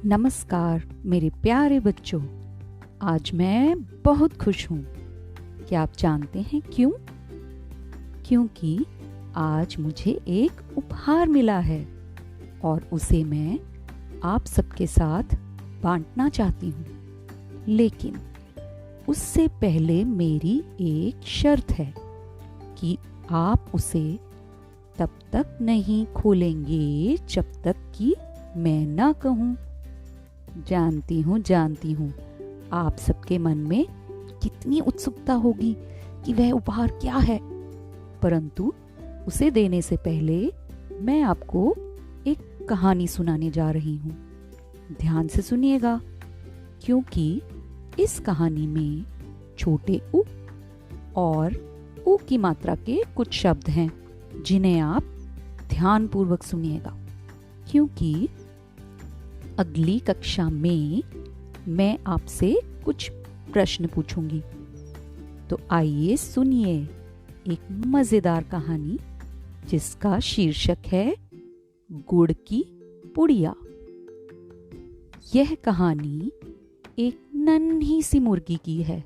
नमस्कार मेरे प्यारे बच्चों। आज मैं बहुत खुश हूँ। क्या आप जानते हैं क्यों? क्योंकि आज मुझे एक उपहार मिला है और उसे मैं आप सबके साथ बांटना चाहती हूँ। लेकिन उससे पहले मेरी एक शर्त है कि आप उसे तब तक नहीं खोलेंगे जब तक कि मैं ना कहूँ। जानती हूँ आप सबके मन में कितनी उत्सुकता होगी कि वह उपहार क्या है, परंतु उसे देने से पहले मैं आपको एक कहानी सुनाने जा रही हूँ। ध्यान से सुनिएगा, क्योंकि इस कहानी में छोटे उ और उ की मात्रा के कुछ शब्द हैं जिन्हें आप ध्यानपूर्वक सुनिएगा, क्योंकि अगली कक्षा में मैं आपसे कुछ प्रश्न पूछूंगी। तो आइए सुनिए एक मजेदार कहानी जिसका शीर्षक है गुड़ की पुड़िया। यह कहानी एक नन्ही सी मुर्गी की है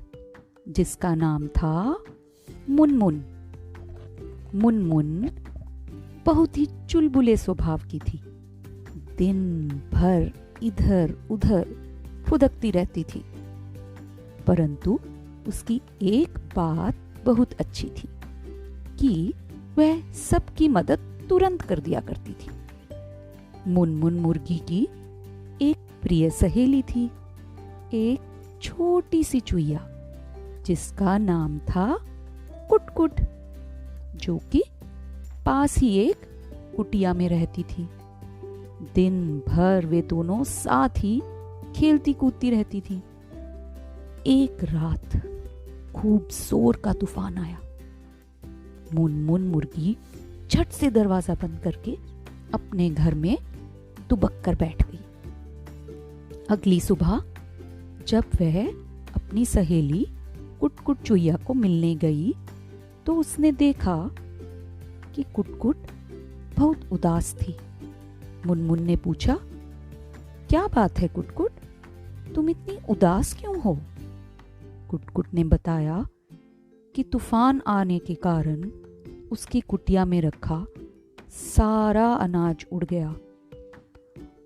जिसका नाम था मुनमुन। मुनमुन बहुत ही चुलबुले स्वभाव की थी। दिन भर इधर उधर फुदकती रहती थी, परंतु उसकी एक बात बहुत अच्छी थी कि वह सबकी मदद तुरंत कर दिया करती थी। मुनमुन मुर्गी की एक प्रिय सहेली थी, एक छोटी सी चुईया जिसका नाम था कुटकुट, जो कि पास ही एक कुटिया में रहती थी। दिन भर वे दोनों साथ ही खेलती कूदती रहती थी। एक रात खूब जोर का तूफान आया। मुनमुन मुर्गी झट से दरवाजा बंद करके अपने घर में दुबक कर बैठ गई। अगली सुबह जब वह अपनी सहेली कुटकुट चुईया को मिलने गई तो उसने देखा कि कुटकुट बहुत उदास थी। मुनमुन ने पूछा, क्या बात है कुटकुट, तुम इतनी उदास क्यों हो? कुटकुट ने बताया कि तूफान आने के कारण उसकी कुटिया में रखा सारा अनाज उड़ गया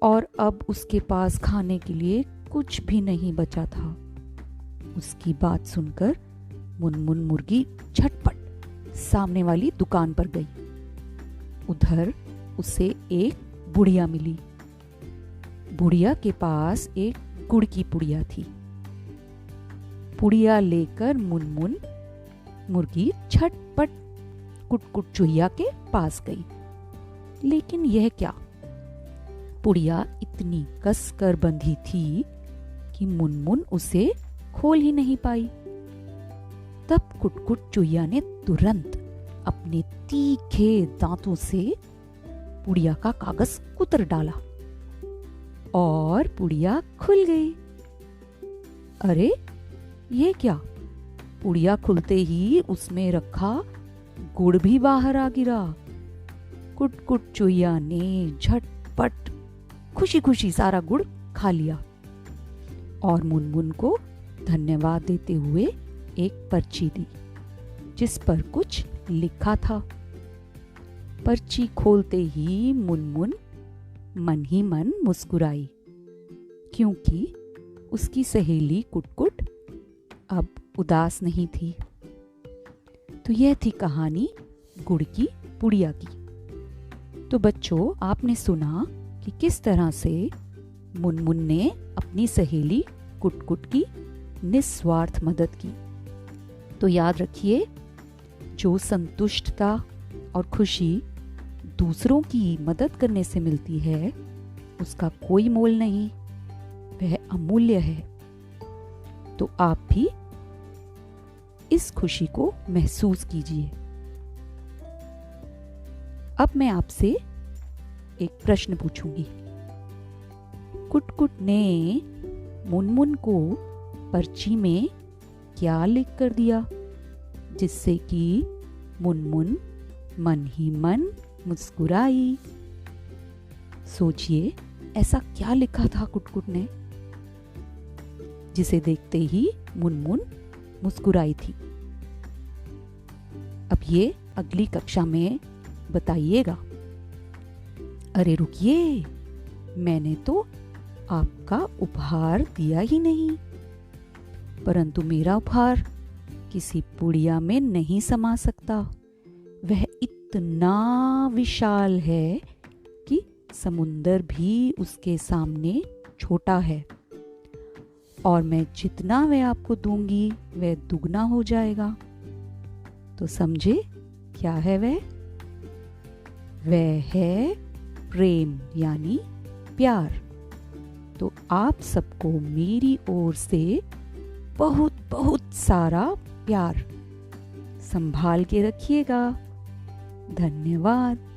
और अब उसके पास खाने के लिए कुछ भी नहीं बचा था। उसकी बात सुनकर मुनमुन मुर्गी झटपट सामने वाली दुकान पर गई। उधर उसे एक बुढ़िया मिली। बुढ़िया के पास एक गुड़ की पुड़िया थी। पुड़िया लेकर मुनमुन मुर्गी झटपट कुटकुट चुईया के पास गई। लेकिन यह क्या, पुड़िया इतनी कसकर बंधी थी कि मुनमुन उसे खोल ही नहीं पाई। तब कुटकुट चुईया ने तुरंत अपने तीखे दांतों से पुड़िया का कागज कुतर डाला और पुड़िया खुल गई। अरे ये क्या, पुड़िया खुलते ही उसमें रखा गुड़ भी बाहर आ गिरा। कुटकुट चुईया ने झटपट खुशी खुशी सारा गुड़ खा लिया और मुनमुन को धन्यवाद देते हुए एक पर्ची दी जिस पर कुछ लिखा था। पर्ची खोलते ही मुनमुन मन ही मन मुस्कुराई, क्योंकि उसकी सहेली कुटकुट अब उदास नहीं थी। तो यह थी कहानी गुड़ की पुड़िया की। तो बच्चों, आपने सुना कि किस तरह से मुनमुन ने अपनी सहेली कुटकुट की निस्वार्थ मदद की। तो याद रखिए, जो संतुष्टता और खुशी दूसरों की मदद करने से मिलती है उसका कोई मोल नहीं, वह अमूल्य है। तो आप भी इस खुशी को महसूस कीजिए। अब मैं आपसे एक प्रश्न पूछूंगी। कुटकुट ने मुनमुन को पर्ची में क्या लिख कर दिया जिससे कि मुनमुन मन ही मन मुस्कुराई? सोचिए, ऐसा क्या लिखा था कुटकुट ने, जिसे देखते ही मुनमुन मुस्कुराई थी? अब ये अगली कक्षा में बताइएगा। अरे रुकिए, मैंने तो आपका उपहार दिया ही नहीं। परंतु मेरा उपहार किसी पुड़िया में नहीं समा सकता। वह इतना विशाल है कि समुंदर भी उसके सामने छोटा है, और मैं जितना वह आपको दूंगी वह दुगना हो जाएगा। तो समझे क्या है वह? वह है प्रेम, यानी प्यार। तो आप सबको मेरी ओर से बहुत बहुत सारा प्यार। संभाल के रखिएगा। धन्यवाद।